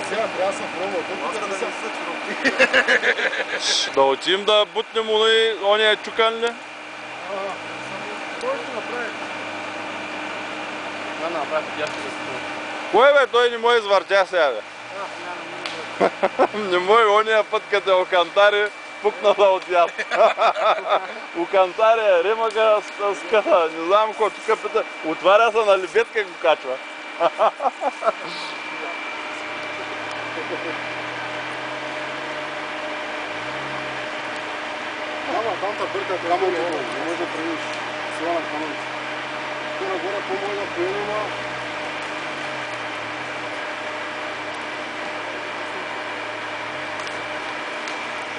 Сега трябва да съм пробвал. Да отидем да бутнем ония чукан ли? Той ще направи. Да направи подящи да се това. Кое бе? Той не му извъртя сега бе. Не му ония път като е окантари пукнала от яд. Окантари, ремага ската, не знам какво тук пита. Отваря се на лебедка и го качва. Ама там та бърка трябва да не може да правиш сила на каноните. Тук нагоре по-може да поедема.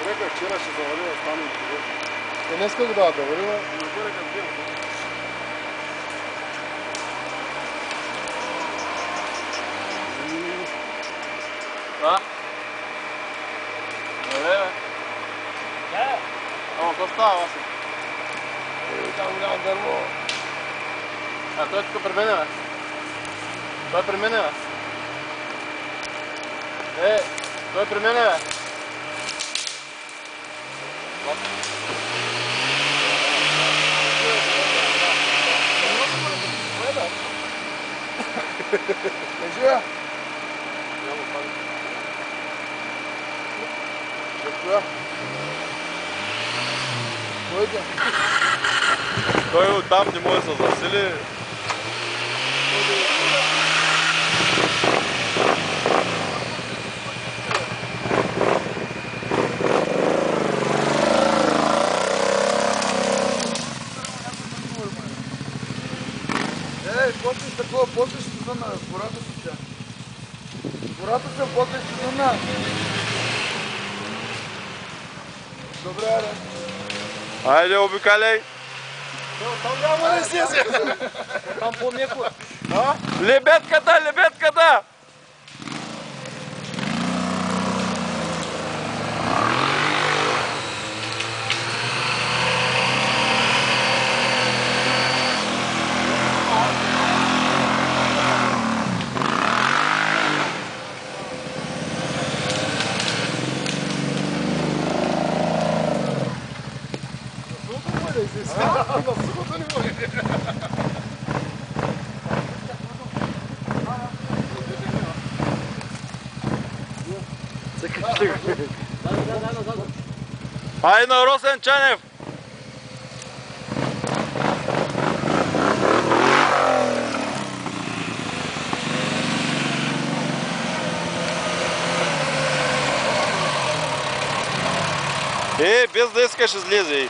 Река вчера ще завари да стане и това. Днеска го да вари, но нагоре като бия. Да? Добре, бе. Ама, какво става, Васи? Там голямо дърво. А той тук при мене, бе. Той при мене, бе. Той при мене, бе. Кажи, бе. Какво? Койде? Той оттам не може да се засили. Почваш такова, почваш сезона, гората си тя. Гората се почваш сезона. Добре, аре. Айде, обикаляй. Там няма да излезе. Там по-меко е. Лебедката, лебедката! Ай на Росен Чанев! Без да искаш излезе.